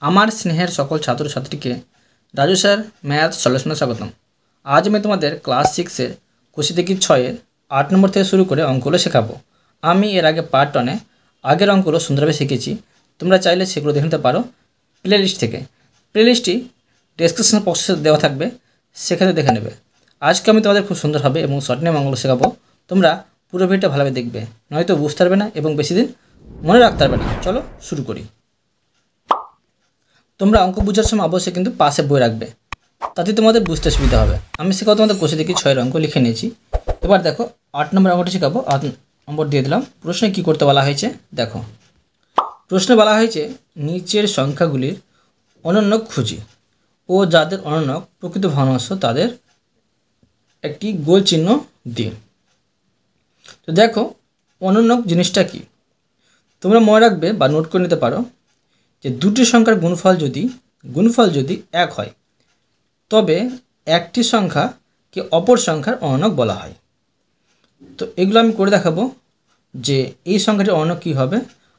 আমার স্নেহের সকল ছাত্রছাত্রীকে রাজু স্যার ম্যাথ সলিউশনে স্বাগতম। আজ আমি তোমাদের ক্লাস 6-এর কোষে দেখি 6-এর 8 নম্বর থেকে শুরু করে অঙ্কগুলো শেখাবো। আমি এর আগে পার্ট 1-এ আগের অঙ্কগুলো সুন্দরভাবে শিখেছি। তোমরা চাইলে সেগুলো দেখে নিতে পারো প্লেলিস্ট থেকে। প্লেলিস্টটি ডেসক্রিপশন বক্সে দেওয়া থাকবে, সেখানে দেখে নেবে। আজকে আমি তোমাদের খুব সুন্দরভাবে এবং শর্ট নিয়ে অঙ্কগুলো শেখাবো। তোমরা পুরো ভিডিওটা ভালোভাবে দেখবে, নয়তো বুঝতে পারবে না এবং বেশি দিন মনে রাখতে পারবে না। চলো শুরু করি। তোমরা অঙ্ক বোঝার সময় অবশ্যই কিন্তু পাশে বই রাখবে, তাতে তোমাদের বুঝতে সুবিধা হবে। আমি শেখাবো তোমাদের কোষে দেখি 6-এর অঙ্ক লিখে নিয়েছি। এবার দেখো 8 নম্বর অঙ্কটি শেখাবো। 8 নম্বর দিয়ে দিলাম। প্রশ্নে কী করতে বলা হয়েছে দেখো। প্রশ্নে বলা হয়েছে নিচের সংখ্যাগুলির অনন্যক খুঁজি ও যাদের অনন্যক প্রকৃত ভগ্নাংশ তাদের একটি গোল চিহ্ন দিন। তো দেখো অনন্যক জিনিসটা কি, তোমরা মনে রাখবে বা নোট করে নিতে পারো যে দুটি সংখ্যার গুণফল যদি 1 হয় তবে একটি সংখ্যাকে অপর সংখ্যার অনন্যক বলা হয়। তো এগুলো আমি করে দেখাবো যে এই সংখ্যাটির অনন্যক কী হবে,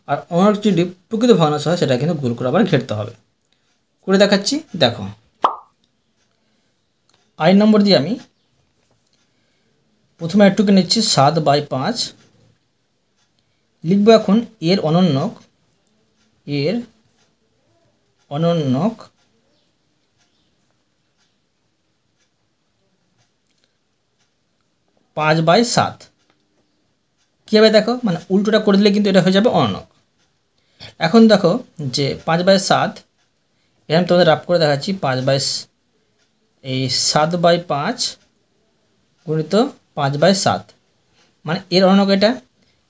আর অনন্যক যদি প্রকৃত ভগ্নাংশ হয় সেটা কিন্তু গোল করে আবার ঘেরতে হবে। করে দেখাচ্ছি দেখো। 8 নম্বর দিয়ে আমি প্রথমে একটুকে নিচ্ছি 7/5, লিখবো এখন এর অনন্যক 5/7। কী হবে দেখো, মানে উল্টোটা করে দিলে কিন্তু এটা হয়ে যাবে অনন্যক। এখন দেখো যে 5/7 এরকম তোমাদের রাফ করে দেখাচ্ছি। 7/5 গুণিত 5/7 মানে এর অনন্যক এটা।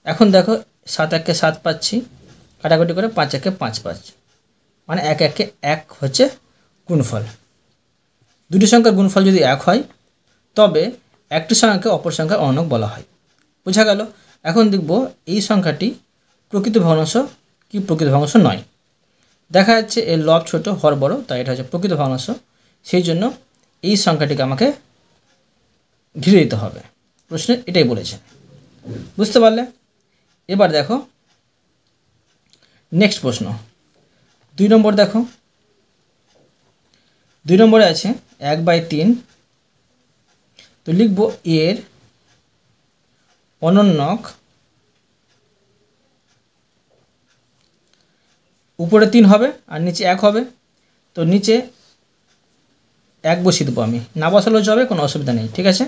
এখন দেখো 7 1-এ 7 পাচ্ছি, কাটাকুটি করে 5 1-এ 5 পাচ্ছি, মানে 1 1-এ 1 হচ্ছে গুণফল। দুটি সংখ্যার গুণফল যদি 1 হয় তবে একটি সংখ্যাকে অপর সংখ্যার অনন্যক বলা হয়। বোঝা গেল। এখন দেখব এই সংখ্যাটি প্রকৃত ভগ্নাংশ কি প্রকৃত ভগ্নাংশ নয়। দেখা যাচ্ছে এর লব ছোট হর বড়, তাই এটা হচ্ছে প্রকৃত ভগ্নাংশ। সেই জন্য এই সংখ্যাটিকে আমাকে ঘিরে দিতে হবে। প্রশ্নে এটাই বলেছে, বুঝতে পারলে? এবার দেখো নেক্সট প্রশ্ন 2 নম্বর। দেখো 2 নম্বরে আছে 1/3। তো লিখব এর অনন্যক উপরে 3 হবে আর নিচে 1 হবে। তো নিচে 1 বসিয়ে দেবো, আমি না বসালেও যাবে, কোনো অসুবিধা নেই, ঠিক আছে।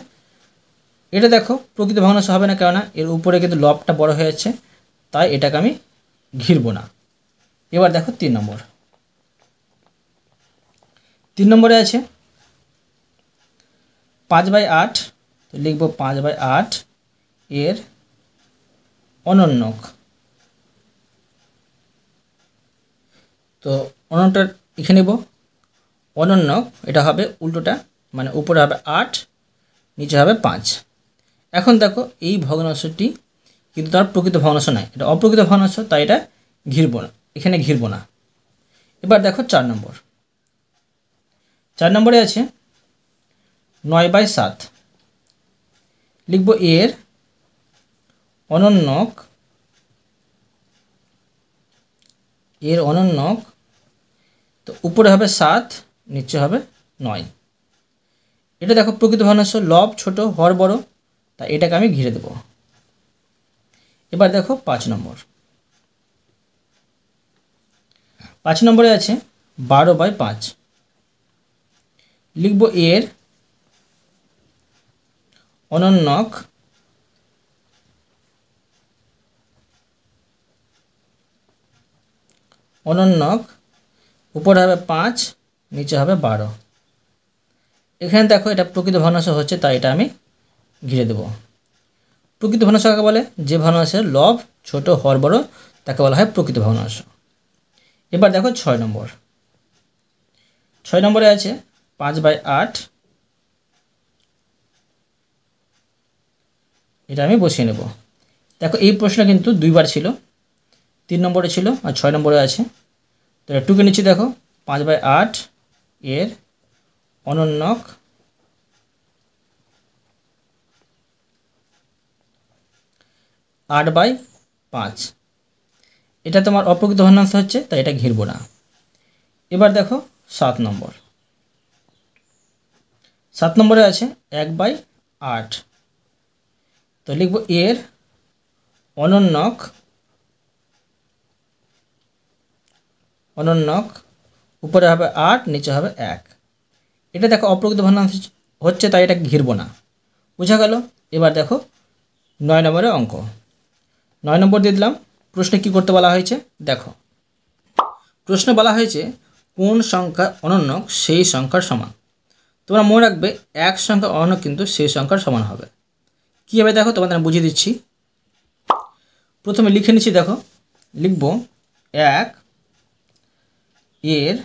এটা দেখো প্রকৃত ভগ্নাংশ হবে না, কেননা এর উপরে কিন্তু লবটা বড় হয়ে যাচ্ছে, তাই এটাকে আমি ঘিরব না। এবার দেখো 3 নম্বর। 3 নম্বরে আছে 5/8। তো লিখব 5/8 এর অনন্যক। তো অনন্যটা লিখে নেব। অনন্যক এটা হবে উল্টোটা, মানে উপরে হবে 8, নিচে হবে 5। এখন দেখো এই ভগ্নাংশটি কিন্তু তার প্রকৃত ভগ্নাংশ নয়, এটা অপ্রকৃত ভগ্নাংশ, তাই এটা ঘিরব না, এখানে ঘিরব না। এবার দেখো 4 নম্বর। 4 নম্বরে আছে 9/7। লিখব এর অনন্যক তো উপরে হবে 7, নিচে হবে 9। এটা দেখো প্রকৃত ভগ্নাংশ, লব ছোট হর বড়, তাই এটাকে আমি ঘিরে দেব। এবার দেখো 5 নম্বর। 5 নম্বরে আছে 12/5। লিখব এর অনন্যক উপরে হবে 5, নিচে হবে 12। এখানে দেখো এটা প্রকৃত ভগ্নাংশ হচ্ছে, তাই এটা আমি ঘিরে দেব। প্রকৃত ভগ্নাংশ কাকে বলে? যে ভগ্নাংশের লব ছোট হর বড় তাকে বলা হয় প্রকৃত ভগ্নাংশ। এবার দেখো 6 নম্বর। 6 নম্বরে আছে 5/8। এটা আমি বসিয়ে নেব। দেখো এই প্রশ্ন কিন্তু 2বার ছিল, 3 নম্বরে ছিল আর 6 নম্বরে আছে। তো এটা টুকে নিচ্ছি। দেখো 5/8 এর অনন্যক 8/5। এটা তোমার অপ্রকৃত ভগ্নাংশ হচ্ছে, তাই এটা ঘিরব না। এবার দেখো 7 নম্বর। 7 নম্বরে আছে 1/8। তো লিখব এর অনন্যক উপরে হবে 8, নিচে হবে 1। এটা দেখো অপ্রকৃত ভগ্নাংশ হচ্ছে, তাই এটা ঘিরব না, বোঝা গেল। এবার দেখো 9 নম্বরের অঙ্ক। 9 নম্বর দিয়ে দিলাম। প্রশ্নে কী করতে বলা হয়েছে দেখো। প্রশ্নে বলা হয়েছে কোন সংখ্যা অনন্যক সেই সংখ্যার সমান। তোমরা মনে রাখবে এক সংখ্যা অনন্যক কিন্তু সেই সংখ্যার সমান হবে। কীভাবে দেখো তোমাদের আমি বুঝিয়ে দিচ্ছি। প্রথমে লিখে নিচ্ছি, দেখো লিখব 1 এর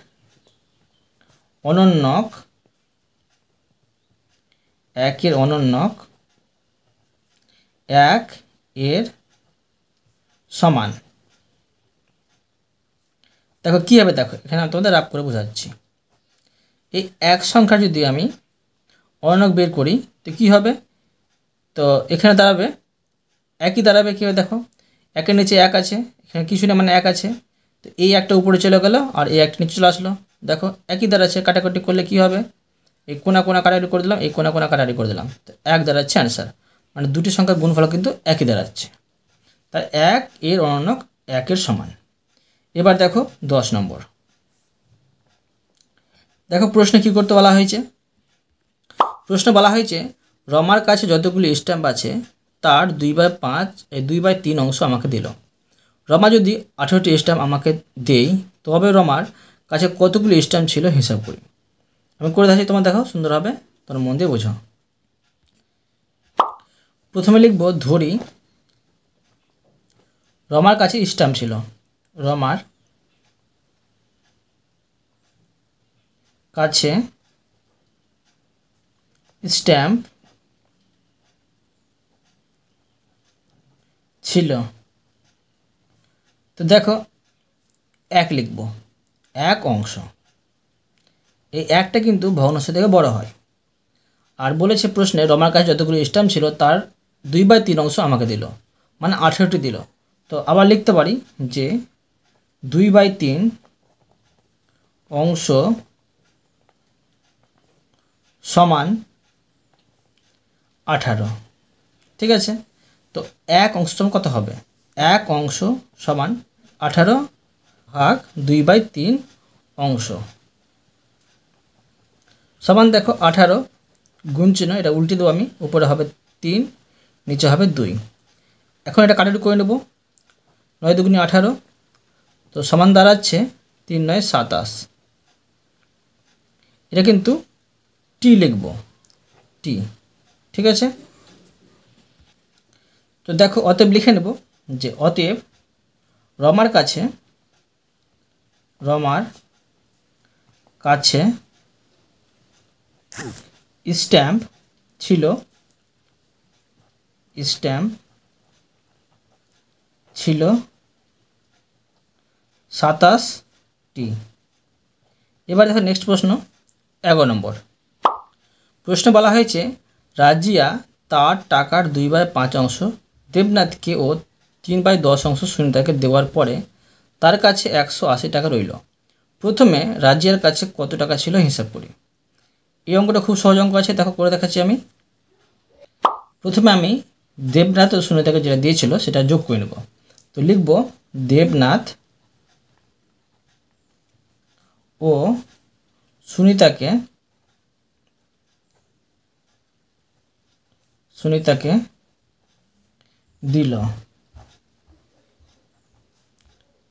অনন্যক 1 এর সমান। দেখো কী হবে, দেখো এখানে আমি তোমাদের রাফ করে বোঝাচ্ছি। এই এক সংখ্যা যদি আমি অনন্যক বের করি তো কী হবে, তো এখানে দাঁড়াবে একই দাঁড়াবে। কী হবে দেখো, 1-এর নিচে 1 আছে, এখানে কিছু না মানে 1 আছে, তো এই একটা উপরে চলে গেল আর এই একটা নিচে চলে আসলো। দেখো একই দাঁড়াচ্ছে, কাটাকাটি করলে কী হবে, এই কোনা কাটাকাটি করে দিলাম, এই কোনা কাটাকাটি করে দিলাম, তো 1 দাঁড়াচ্ছে অ্যান্সার। মানে দুটি সংখ্যার গুণফল কিন্তু একই দাঁড়াচ্ছে, তাই 1 এর অনন্যক 1 এর সমান। এবার দেখো 10 নম্বর। দেখো প্রশ্নে কী করতে বলা হয়েছে। প্রশ্ন বলা হয়েছে রমার কাছে যতগুলি স্ট্যাম্প আছে তার 2/3 অংশ আমাকে দিল। রমা যদি 18টি স্ট্যাম্প আমাকে দেয় তবে রমার কাছে কতগুলি স্ট্যাম্প ছিল হিসাব করি। আমি করে দেখাচ্ছি, তোমার দেখো সুন্দর হবে, তোমার মন দিয়ে বোঝো। প্রথমে লিখব ধরি রমার কাছে স্ট্যাম্প ছিল। রমার কাছে স্ট্যাম্প ছিল। তো দেখো 1 লিখব, 1 অংশ। এই 1টা কিন্তু ভগ্নাংশ থেকে বড় হয়। আর বলেছে প্রশ্নে রমার কাছে যতগুলো স্ট্যাম্প ছিল তার 2/3 অংশ আমাকে দিল, মানে 18টি দিল। তো আবার লিখতে পারি যে 2/3 অংশ সমান 18। ঠিক আছে, তো 1 অংশ সমান কত হবে, 1 অংশ সমান 18 ভাগ 2/3 অংশ সমান দেখো 18 গুণ চিহ্ন এটা উল্টে দেবো আমি, উপরে হবে 3, নিচে হবে 2। এখন এটা কাটাকুটি করে নেব, 9 দুগুণে 18, তো সমান দাঁড়াচ্ছে 3 9 27। এটা কিন্তু টি লিখব, টি। ঠিক আছে, তো দেখো অতএব লিখে নেব যে অতএব রমার কাছে স্ট্যাম্প ছিল 27টি। এবার দেখো নেক্সট প্রশ্ন 11 নম্বর। প্রশ্ন বলা হয়েছে রাজিয়া তার টাকার 2/5 অংশ দেবনাথকে ও 3/10 অংশ সুনিতাকে দেওয়ার পরে তার কাছে 180 টাকা রইল। প্রথমে রাজিয়ার কাছে কত টাকা ছিল হিসাব করি। এই অঙ্কটা খুব সহজ অঙ্ক আছে, দেখো করে দেখাচ্ছি আমি। প্রথমে আমি দেবনাথ ও সুনিতাকে যেটা দিয়েছিল সেটা যোগ করে নেব। তো লিখব দেবনাথ ও সুনিতাকে দিল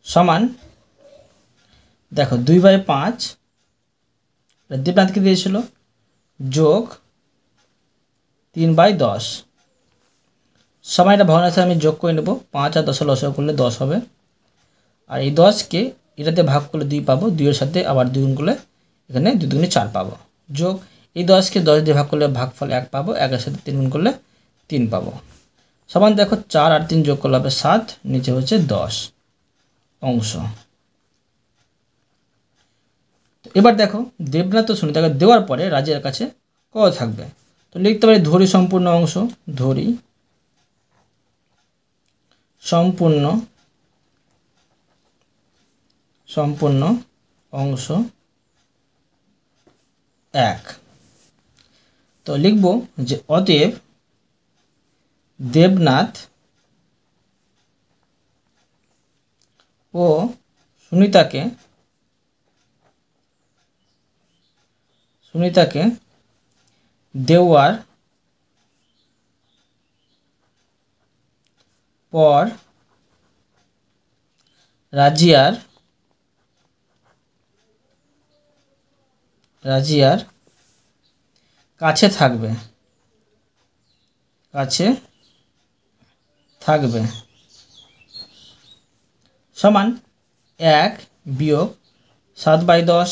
সমান দেখো 2/5 দেবনাথকে দিয়েছিল যোগ 3/10 সময়টা ভগ্নাংশে আমি যোগ করে নেব। 5 আর 10 লসাগু করলে 10 হবে, আর এই 10কে এটাতে ভাগ করলে 2 পাবো, 2-এর সাথে আবার 2 গুণ করলে এখানে 2 দুগুণে 4 পাবো, যোগ এই 10কে 10 দিয়ে ভাগ করলে ভাগফল 1 পাবো, 1-এর সাথে 3 গুণ করলে 3 পাবো, সমান দেখো 4 আর 3 যোগ করলে হবে 7, নিচে হচ্ছে 10 অংশ। এবার দেখো দেবনাথ ও সুনিতাকে দেওয়ার পরে রাজিয়ার কাছে কত থাকবে। তো লিখতে পারি ধরি সম্পূর্ণ অংশ, ধরি সম্পূর্ণ অংশ 1। তো লিখব যে অতএব দেবনাথ ও সুনিতাকে দেওয়ার পর রাজিয়ার কাছে থাকবে সমান 1 বিয়োগ 7/10।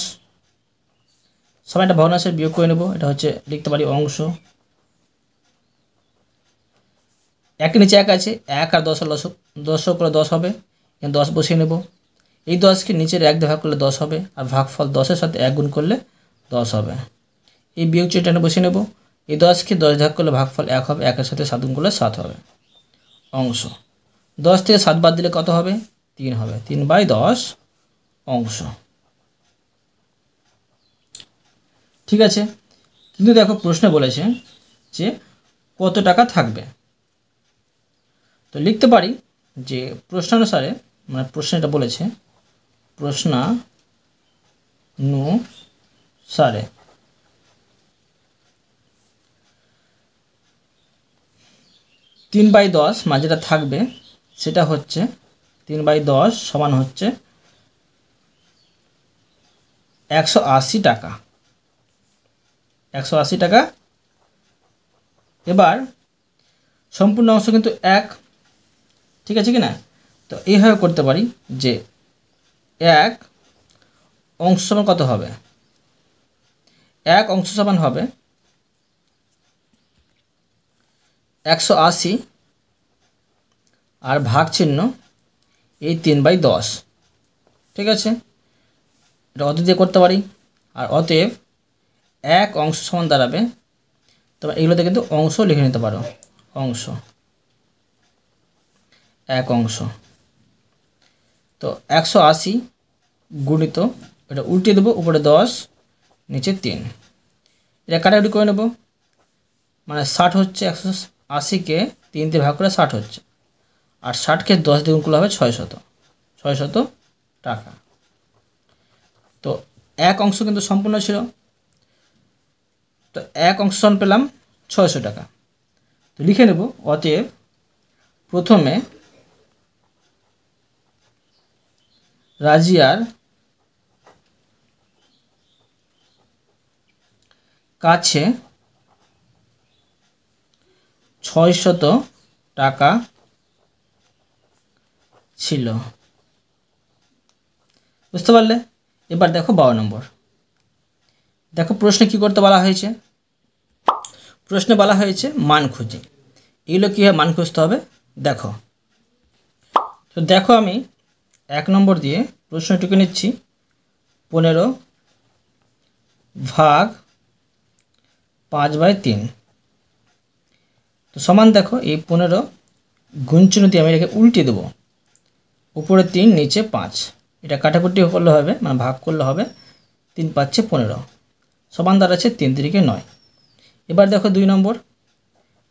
সমান একটা ভগ্নাংশের বিয়োগ করে নেব, এটা হচ্ছে লিখতে পারি অংশ। 1 নিচে 1 আছে, 1 আর 10 10 করে 10 হবে, 10 বসিয়ে নেব। এই 10কে নিচের 1 দিয়ে ভাগ করলে 10 হবে, আর ভাগফল 10-এর সাথে 1 গুণ করলে 10 হবে। এই বিয়োগ চিহ্নটা বসিয়ে নেব। এই 10কে 10 ভাগ করলে ভাগফল 1 হবে, 1-এর সাথে 7 গুণ করলে 7 হবে। অংশ 10 থেকে 7 বাদ দিলে কত হবে? 3 হবে। 3/10 অংশ। ঠিক আছে, কিন্তু দেখো প্রশ্নে বলেছে যে কত টাকা থাকবে। তো লিখতে পারি যে প্রশ্নানুসারে, মানে প্রশ্নে এটা বলেছে প্রশ্নানুসারে 3/10 মানে যেটা থাকবে সেটা হচ্ছে 3/10 সমান হচ্ছে 180 টাকা। 180 টাকা। এবার সম্পূর্ণ অংশ কিন্তু 1, ঠিক আছে কি না? তো এইভাবে করতে পারি যে 1 অংশ সমান কত হবে? 1 অংশ সমান হবে 180 আর ভাগ চিহ্ন এই 3/10। ঠিক আছে, এটা অত দিয়ে করতে পারি। আর অতএব 1 অংশ সমান দাঁড়াবে, তোমরা এগুলোতে কিন্তু অংশ লিখে নিতে পারো। অংশ 1 অংশ। তো 180 গুণিত, এটা উল্টে দেবো, উপরে 10 নিচে 3। এটা কাটাকুটি করে নেব, মানে 60 হচ্ছে 180কে 3 দিয়ে ভাগ করে 60 হচ্ছে, আর 60কে 10 দিয়ে গুণ করলে হবে 600 টাকা। তো 1 অংশ কিন্তু সম্পূর্ণ ছিল, তো 1 অংশ সমান পেলাম 600 টাকা। তো লিখে নেব অতএব প্রথমে রাজিয়ার কাছে 600 টাকা ছিল। বুঝতে পারলে? এবার দেখো 12 নম্বর। দেখো প্রশ্নে কি করতে বলা হয়েছে। প্রশ্নে বলা হয়েছে মান খুঁজে। এগুলো কীভাবে মান খুঁজতে হবে দেখো। তো দেখো আমি 1 নম্বর দিয়ে প্রশ্নটুকু নিচ্ছি, 15 ভাগ 5/3। তো সমান দেখো এই 15 গুণ চিহ্ন দিয়ে আমি এটাকে উল্টে দেবো, উপরে 3 নিচে 5। এটা কাটাকুটি করলে হবে, মানে ভাগ করলে হবে 3 5 15 সমান দাঁড়াচ্ছে 3 3 9। এবার দেখো 2 নম্বর।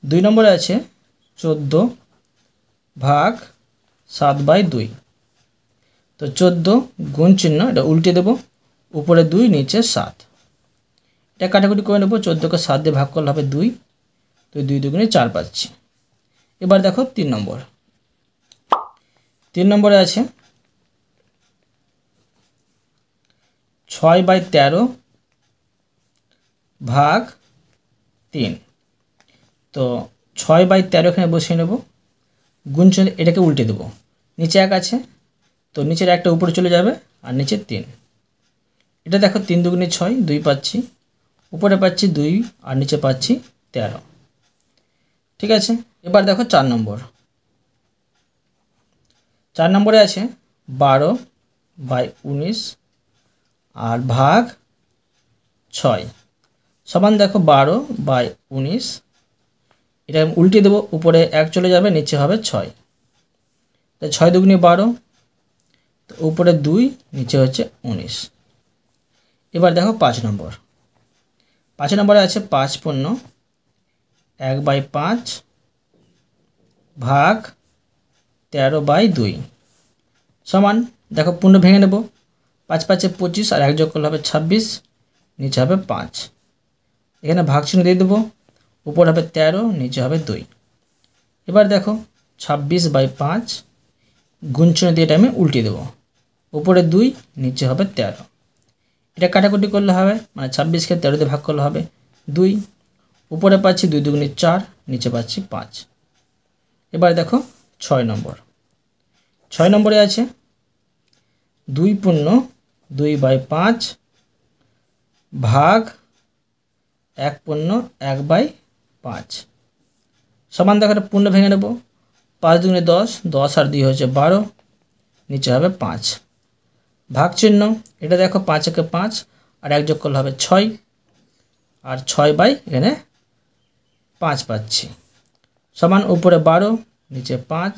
2 নম্বরে আছে 14 ভাগ 7/2। তো 14 গুণ চিহ্ন, এটা উল্টে দেবো, উপরে 2 নিচে 7। এটা কাটাকুটি করে নেব, 14কে 7 দিয়ে ভাগ করলে হবে 2, তো 2 2 4 পাচ্ছি। এবার দেখো 3 নম্বর। 3 নম্বরে আছে 6/13 ভাগ 3। তো 6/13 এখানে বসিয়ে নেব, গুণ চিহ্ন এটাকে উল্টে দেবো, নিচে 1 আছে, তো নিচের একটা উপরে চলে যাবে, আর নিচে 3। এটা দেখো 3 2 6, 2 পাচ্ছি, উপরে পাচ্ছি 2 আর নিচে পাচ্ছি 13। ঠিক আছে, এবার দেখো 4 নম্বর। 4 নম্বরে আছে 12/19 আর ভাগ 6 সমান দেখো 12/19। এটা উল্টে দেবো, উপরে 1 চলে যাবে, নিচে হবে 6। তো 6 2 12, তো উপরে 2 নিচে হচ্ছে 19। এবার দেখো 5 নম্বর। 5 নম্বরে আছে 5 পূর্ণ 1/5 ভাগ 13/2 সমান, দেখো পূর্ণ ভেঙে নেব। 5 5 25 আর 1 যোগ করলে হবে 26, নিচে হবে 5। এখানে ভাগ চিহ্ন দিয়ে দেবো, উপর হবে 13, নিচে হবে 2। এবার দেখো 26/5 গুণ চিহ্ন দিয়ে এটা আমি উল্টে দেবো, উপরে 2, নিচে হবে 13। এটা কাটাকুটি করলে হবে, মানে 26কে 13 দিয়ে ভাগ করলে হবে 2। উপরে পাচ্ছি 2 দুগুণে 4, নিচে পাচ্ছি 5। এবার দেখো 6 নম্বর। 6 নম্বরে আছে 2 পূর্ণ 2/5 ভাগ 1 পূর্ণ 1/5 সমান, দেখো এটা পূর্ণ ভেঙে নেব। 5 দুগুণে 10, 10 আর 2 হচ্ছে 12, নিচে হবে 5। ভাগ চিহ্ন, এটা দেখো 5 একে 5 আর 1 যোগ করলে হবে 6, আর 6 এখানে 5 পাচ্ছি, সমান উপরে 12, নিচে 5।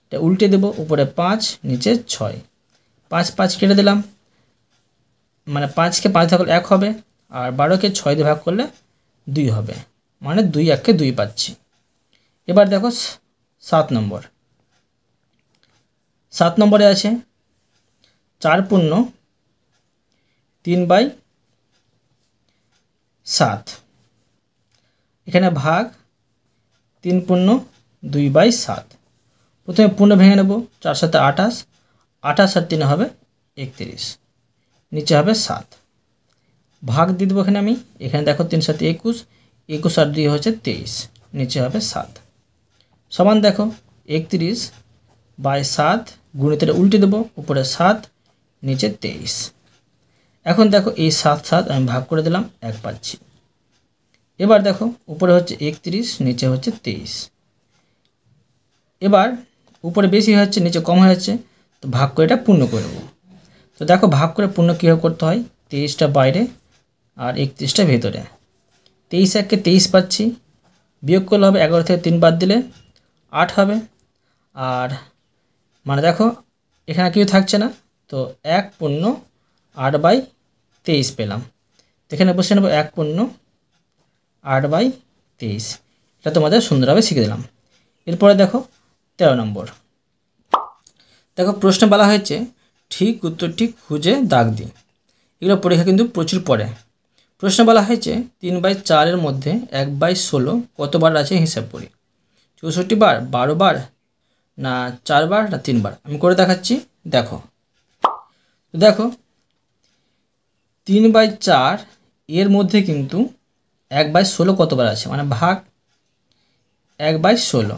এটা উল্টে দেব, উপরে 5, নিচে 6। 5 5 কেটে দিলাম, মানে 5কে 5 দিয়ে ভাগ করলে 1 হবে, আর 12কে 6 দিয়ে ভাগ করলে 2 হবে, মানে 2 1কে 2 পাচ্ছি। এবার দেখো 7 নম্বর। 7 নম্বরে আছে 4 পূর্ণ 3/7 এখানে ভাগ 3 পূর্ণ 2/7। প্রথমে পূর্ণ ভেঙে নেব, 4 7 28, 28 আর 3 হবে 31, নিচে হবে 7। ভাগ দিয়ে দেবো এখানে আমি, এখানে দেখো 3 7 21, 21 আর 2 হচ্ছে 23, নিচে হবে 7। সমান দেখো 31/7 গুণিতটা উল্টে দেবো, উপরে 7, নিচে 23। এখন দেখো এই 7 7 আমি ভাগ করে দিলাম, 1 পাচ্ছি। এবার দেখো উপরে হচ্ছে 31, নিচে হচ্ছে 23। এবার উপরে বেশি হচ্ছে, নিচে কম হয়ে যাচ্ছে, তো ভাগ করে এটা পূর্ণ করে নেব। তো দেখো ভাগ করে পূর্ণ কীভাবে করতে হয়, 23টা বাইরে আর 31টা ভেতরে। 23 1কে 23 পাচ্ছি, বিয়োগ করলে হবে 11 থেকে 3 বাদ দিলে 8 হবে। আর মানে দেখো এখানে কিছু থাকছে না, তো 1 পূর্ণ 8/23 পেলাম। তো এখানে বসে নেব 1 পূর্ণ 8/23। এটা তোমাদের সুন্দরভাবে শিখে দিলাম। এরপরে দেখো 13 নম্বর। দেখো প্রশ্নে বলা হয়েছে ঠিক উত্তরটি খুঁজে দাগ দিই। এগুলো পরীক্ষা কিন্তু প্রচুর পড়ে। প্রশ্নে বলা হয়েছে 3/4 মধ্যে 1/16 কতবার আছে হিসাব করি। 64 বার, 12 বার, না 4 বার, না 3 বার। আমি করে দেখাচ্ছি, দেখো। দেখো 3/4 এর মধ্যে কিন্তু 1/16 কতবার আছে, মানে ভাগ 1/16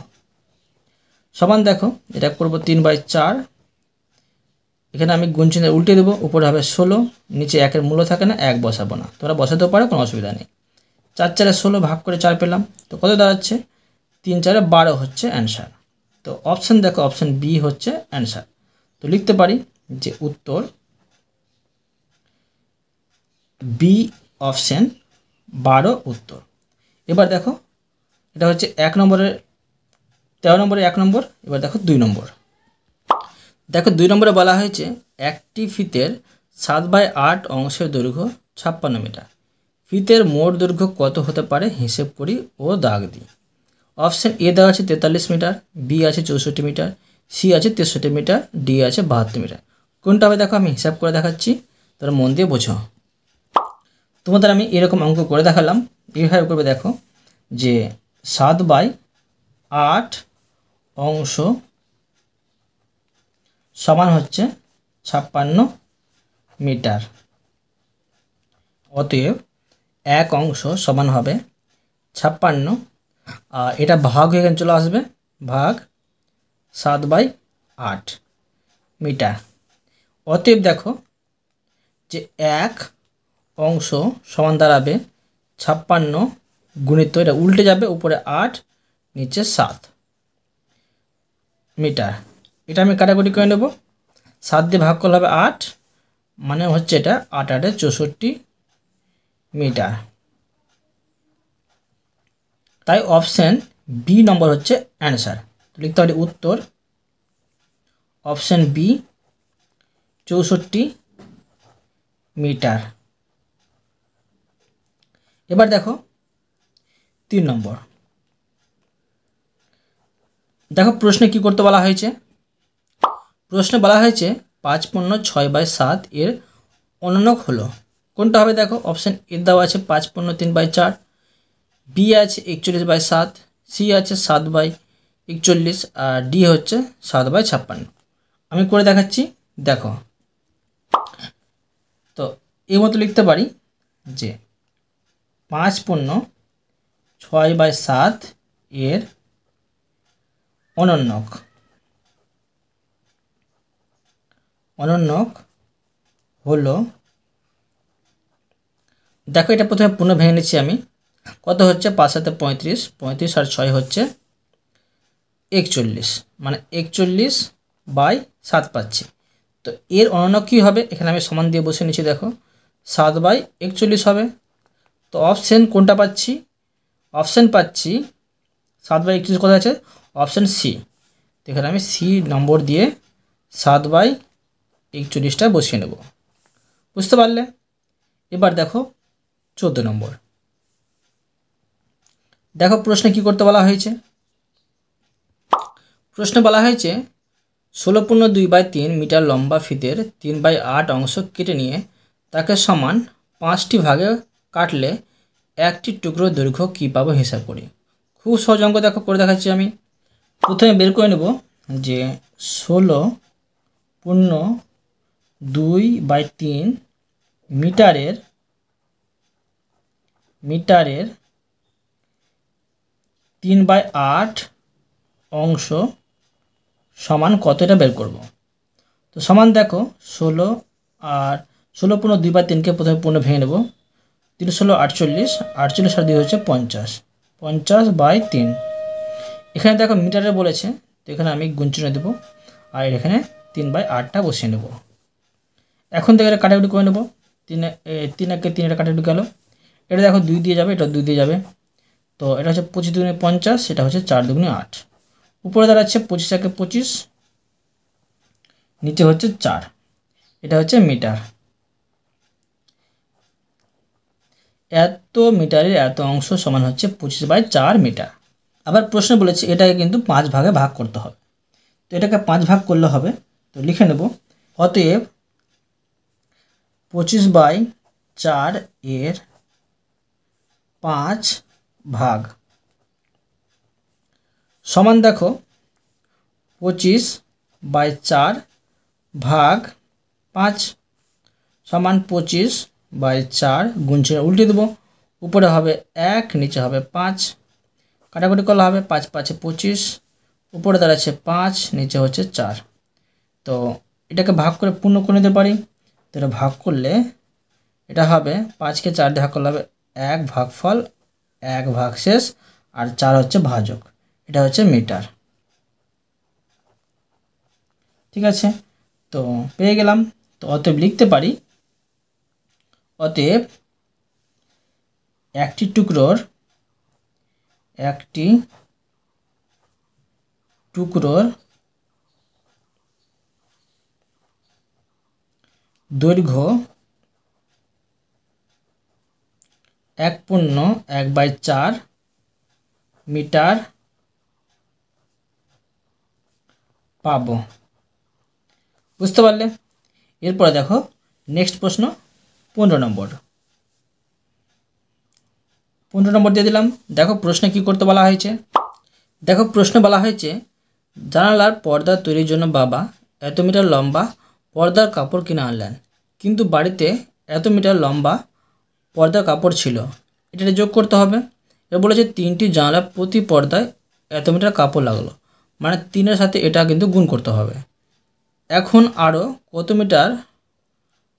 সমান, দেখো এটা করব 3/4, এখানে আমি গুণ চিহ্ন উল্টে দেবো, উপরে হবে 16, নিচে 1-এর মূল্য থাকে না, 1 বসাবো না, তোমরা বসাতেও পারো, কোনো অসুবিধা নেই। 4 4 16 ভাগ করে 4 পেলাম, তো কত দাঁড়াচ্ছে, 3 4 12 হচ্ছে অ্যান্সার। তো অপশান দেখো, অপশান বি হচ্ছে অ্যান্সার। তো লিখতে পারি যে উত্তর বি অপশান 12 উত্তর। এবার দেখো এটা হচ্ছে 1 নম্বরের 13 নম্বরে 1 নম্বর। এবার দেখো 2 নম্বর। দেখো 2 নম্বরে বলা হয়েছে একটি ফিতের 7/8 অংশের দৈর্ঘ্য 56 মিটার। ফিতের মোট দৈর্ঘ্য কত হতে পারে হিসেব করি ও দাগ দিই। অপশান এ দেওয়া আছে 43 মিটার, বি আছে 64 মিটার, সি আছে 63 মিটার, ডি আছে 72 মিটার। কোনটা হবে দেখো আমি হিসাব করে দেখাচ্ছি, তোমরা মন দিয়ে বোঝো। তোমাদের আমি এরকম অঙ্ক করে দেখালাম, এইভাবে করবে। দেখো যে 7/8 অংশ সমান হচ্ছে 56 মিটার। অতএব 1 অংশ সমান হবে 56, আর এটা ভাগ হয়ে এখানে চলে আসবে, ভাগ 7/8 মিটার। অতএব দেখো যে 1 অংশ সমান দাঁড়াবে 56 গুণিত, এটা উল্টে যাবে, উপরে 8, নিচে 7 মিটার। এটা আমি কাটাকুটি করে নেব, 7 দিয়ে ভাগ করলে হবে 8, মানে হচ্ছে এটা 8 8 64 মিটার। তাই অপশান বি নম্বর হচ্ছে অ্যান্সার। লিখতে হবে উত্তর অপশান বি 64 মিটার। এবার দেখো 3 নম্বর। দেখো প্রশ্নে কি করতে বলা হয়েছে। প্রশ্নে বলা হয়েছে 5/6/7 এর অনুরণক হলো। কোনটা হবে দেখো, অপশান এ দেওয়া আছে 5/3/4, বি আছে 41/7, সি আছে 7/41 আর ডি হচ্ছে 7/56। আমি করে দেখাচ্ছি। দেখো তো এই মতো লিখতে পারি যে 5/6/7 এর অনুরণক হলো, দেখো এটা প্রথমে পূর্ণ ভেঙে নিচ্ছি আমি। কত হচ্ছে 5 7 35, 35 আর 6 হচ্ছে 41, মানে 41/7 পাচ্ছি। তো এর অনুরণক কী হবে, এখানে আমি সমান দিয়ে বসে নিচ্ছি। দেখো 7/41 হবে। তো অপশান কোনটা পাচ্ছি, অপশান পাচ্ছি 7/41 কোথায় আছে, অপশান সি। এখানে আমি সি নম্বর দিয়ে 7/41টা বসিয়ে নেব। বুঝতে পারলে। এবার দেখো 14 নম্বর। দেখো প্রশ্নে কি করতে বলা হয়েছে। প্রশ্নে বলা হয়েছে 16.2/3 মিটার লম্বা ফিতের 3/8 অংশ কেটে নিয়ে তাকে সমান 5টি ভাগে কাটলে একটি টুকরো দৈর্ঘ্য কী পাবো হিসাব করি। খুব সহজ অঙ্ক, দেখো করে দেখাচ্ছি আমি। প্রথমে বের করে নেব যে 16.2/3 মিটারের 3/8 অংশ সমান কত, এটা বের করব। তো সমান দেখো 16 আর 16.2/3কে প্রথমে পূর্ণ ভেঙে নেব। 3 16 48, 48 আর 2 হচ্ছে 50, 50/3। এখানে দেখো মিটারে বলেছে, তো এখানে আমি গুণ চিহ্ন দেবো আর এখানে 3/8টা বসিয়ে নেব। এখন থেকে এটা কাটাকুটি করে নেব। 3 একে 3 এটা কাটাকুটি গেল। এটা দেখো 2 দিয়ে যাবে, এটা 2 দিয়ে যাবে। তো এটা হচ্ছে 25 দুগুণে 50, এটা হচ্ছে 4 দুগুণে 8। উপরে দাঁড়াচ্ছে 25 একে 25, নিচে হচ্ছে 4, এটা হচ্ছে মিটার। এত মিটারের এত অংশ সমান হচ্ছে 25/4 মিটার। আবার প্রশ্ন বলেছে এটাকে কিন্তু 5 ভাগে ভাগ করতে হবে। তো এটাকে 5 ভাগ করলে হবে, তো লিখে নেব। অতএব 25/4 এর 5 ভাগ সমান দেখো 25/4 ভাগ 5 সমান 25/4 গুণ চিহ্ন উল্টে দেবো। উপরে হবে 1, নিচে হবে 5, কাটাকুটি করলে হবে 5 5 25, উপরে দাঁড়াচ্ছে 5, নিচে হচ্ছে 4। তো এটাকে ভাগ করে পূর্ণ করে নিতে পারি। তো এটা ভাগ করলে এটা হবে 5কে 4 দিয়ে ভাগ করলে হবে 1 ভাগফল, 1 ভাগশেষ আর 4 হচ্ছে ভাজক, এটা হচ্ছে মিটার। ঠিক আছে, তো পেয়ে গেলাম। তো অতএব লিখতে পারি, অতএব একটি টুকরোর দৈর্ঘ্য 1/1/4 মিটার পাবো। বুঝতে পারলে। এরপরে দেখো নেক্সট প্রশ্ন 15 নম্বর। 15 নম্বর দিয়ে দিলাম। দেখো প্রশ্নে কি করতে বলা হয়েছে। দেখো প্রশ্নে বলা হয়েছে জানালার পর্দা তৈরির জন্য বাবা এত মিটার লম্বা পর্দার কাপড় কিনে আনলেন, কিন্তু বাড়িতে এত মিটার লম্বা পর্দার কাপড় ছিল। এটা যোগ করতে হবে। এবার বলেছে 3টি জানালা প্রতি পর্দায় এত মিটার কাপড় লাগলো, মানে 3-এর সাথে এটা কিন্তু গুণ করতে হবে। এখন আরও কত মিটার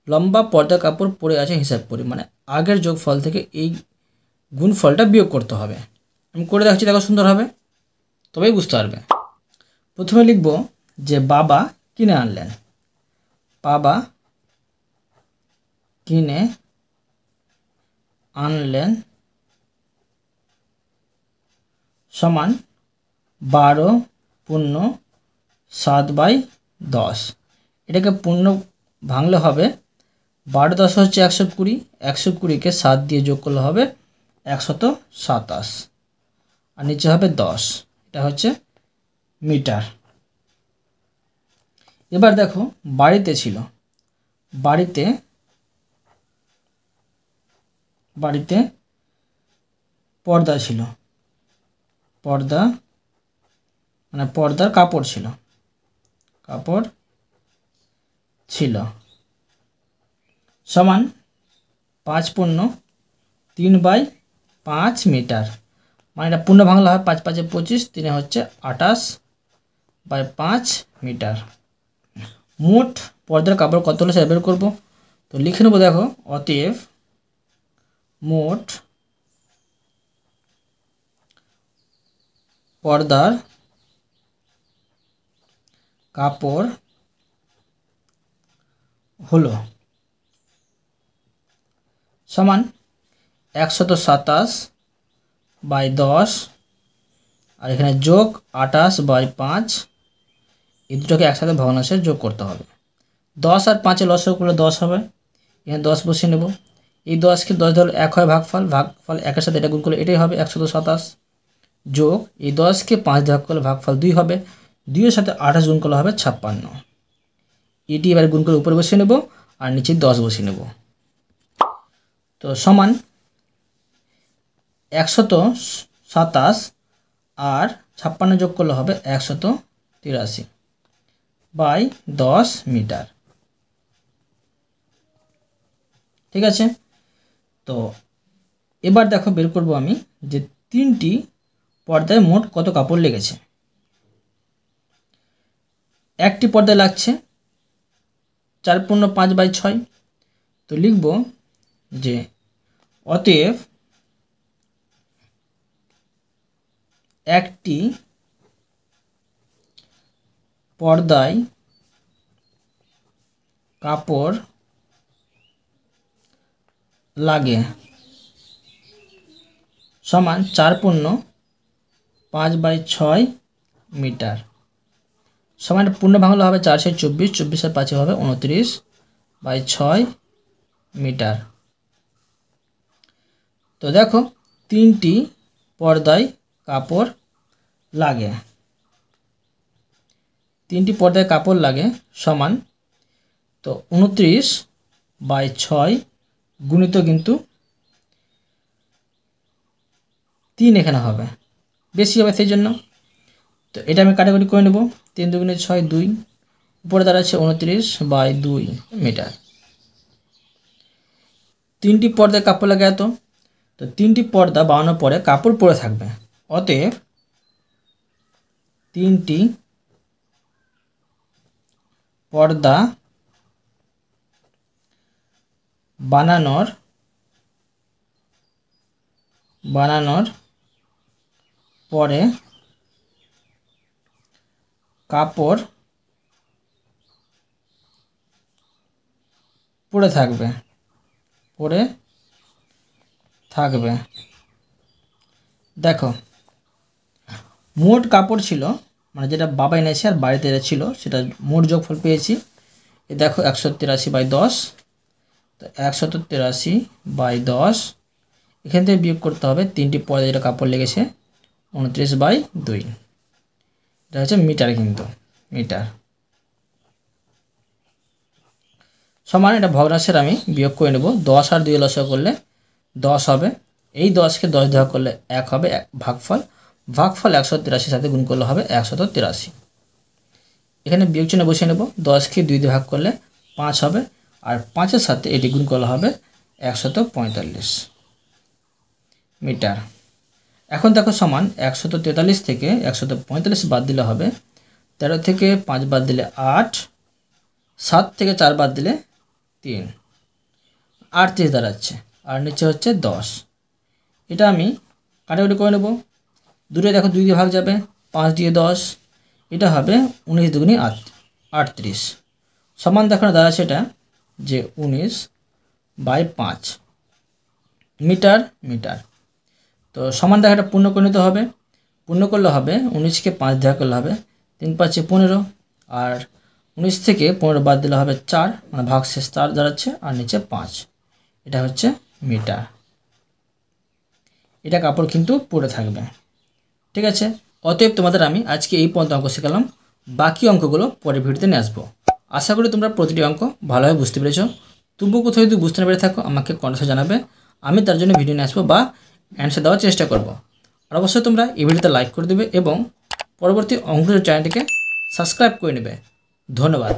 লম্বা পর্দার কাপড় পরে আছে হিসাব করি, মানে আগের যোগফল থেকে এই গুণফলটা বিয়োগ করতে হবে। আমি করে দেখাচ্ছি, দেখো সুন্দর হবে, তবেই বুঝতে পারবে। প্রথমে লিখব যে বাবা কিনে আনলেন, বাবা কিনে আনলেন সমান 12 পূর্ণ 7/10। এটাকে পূর্ণ ভাঙলে হবে 12 10 হচ্ছে 120, 120কে 7 দিয়ে যোগ করলে হবে 127 আর নিচে হবে 10, এটা হচ্ছে মিটার। এবার দেখো বাড়িতে ছিল, বাড়িতে পর্দা ছিল, পর্দা মানে পর্দার কাপড় ছিল, সমান 5×3/5 মিটার, মানে এটা পূর্ণ বাংলা হয় 5×5 = 25, 3 হচ্ছে 28/5 মিটার। মোট পর্দার কাপড় কত হলো সেটা বের করবো। তো লিখে নেবো, দেখো অতএব মোট পর্দার কাপড় হলো সমান 127/10 আর এখানে যোগ 28/5, এই দুটোকে একসাথে ভগ্নাংশে যোগ করতে হবে। 10 আর 5 লসাগু করলে 10 হবে, এখানে 10 বসিয়ে নেব। এই 10কে 10 ধরলে 1 হয় ভাগফল, 1-এর সাথে এটা গুণ করলে এটাই হবে 127, যোগ এই 10কে 5 দিয়ে ভাগ করলে ভাগফল 2 হবে, 2-এর সাথে 28 গুণ করলে হবে 56। এটি এবার গুণ করে উপরে বসিয়ে নেব আর নিচে 10 বসিয়ে নেব। তো সমান 127 আর 56 যোগ করলে হবে 183/10 মিটার। ঠিক আছে, তো এবার দেখো বের করব আমি যে 3টি পর্দায় মোট কত কাপড় লেগেছে। একটি পর্দায় লাগছে 4×5/6, তো লিখব যে অতএব একটি পর্দায় কাপড় লাগে সমান 4×5/6 মিটার, সমান পূর্ণ বাংলা হবে 4×24, 24 আর 5 হবে 29/6 মিটার। তো দেখো 3টি পর্দায় কাপড় লাগে, 3টি পর্দায় কাপড় লাগে সমান, তো 29/6 গুণিত কিন্তু 3 এখানে হবে, বেশি হবে সেই জন্য। তো এটা আমি কাটাকুটি করে নেব, 3 × 2 = 6, 2 উপরে দাঁড়াচ্ছে 29/2 মিটার। 3টি পর্দায় কাপড় লাগে এত, তো 3টি পর্দা বানানোর পরে কাপড় পরে থাকবে, অতএব 3টি পর্দা বানানোর পরে কাপড় পরে থাকবে, দেখো মোট কাপড় ছিল, মানে যেটা বাবা এনেছে আর বাড়িতে ছিল সেটা মোট যোগফল পেয়েছি। এ দেখো 183/10, তো 183/10 এখান থেকে বিয়োগ করতে হবে 3টি পর্দায় যেটা কাপড় লেগেছে 29/2, এটা হচ্ছে মিটার, কিন্তু মিটার সমান, এটা ভগ্নাংশের আমি বিয়োগ করে নেব। 10 আর 2 লসাগু করলে 10 হবে, এই 10কে 10 দিয়ে ভাগ করলে 1 হবে, ভাগফল 183 সাথে গুণ করলে হবে 183। এখানে বিয়োগ চিহ্ন বসিয়ে নেব, 10কে 2 দিয়ে ভাগ করলে 5 হবে, আর 5-এর সাথে এটি গুণ করলে হবে 145 মিটার। এখন দেখো সমান 143 থেকে 145 বাদ দিলে হবে 13 থেকে 5 বাদ দিলে 8, 7 থেকে 4 বাদ দিলে 3, 38 দাঁড়াচ্ছে, আর নিচে হচ্ছে 10। এটা আমি কাটাকুটি করে নেব, দুটো দেখো 2 দিয়ে ভাগ যাবে, 5 দিয়ে 10, এটা হবে 19 দুগুণে 38, সমান দেখো দাঁড়াচ্ছে এটা যে 19/5 মিটার। তো সমান দেখো এটা পূর্ণ করে নিতে হবে, পূর্ণ করলে হবে 19কে 5 দিয়ে ভাগ করলে হবে 3×5 = 15, আর 19 থেকে 15 বাদ দিলে হবে 4, মানে ভাগশেষ 4 দাঁড়াচ্ছে, আর নিচে 5, এটা হচ্ছে মিটার। এটা কাপড় কিন্তু পরে থাকবে। ঠিক আছে, অতএব তোমাদের আমি আজকে এই পর্যন্ত অঙ্ক শেখালাম। বাকি অঙ্কগুলো পরের ভিডিওতে নিয়ে আসবো। আশা করি তোমরা প্রতিটি অঙ্ক ভালোভাবে বুঝতে পেরেছো। তবুও কোথাও যদি বুঝতে না পেরে থাকো আমাকে কমেন্টে জানাবে, আমি তার জন্য ভিডিও নিয়ে আসবো বা অ্যান্সার দেওয়ার চেষ্টা করব। আর অবশ্যই তোমরা এই ভিডিওতে লাইক করে দেবে এবং পরবর্তী অঙ্ক চ্যানেলটিকে সাবস্ক্রাইব করে নেবে। ধন্যবাদ।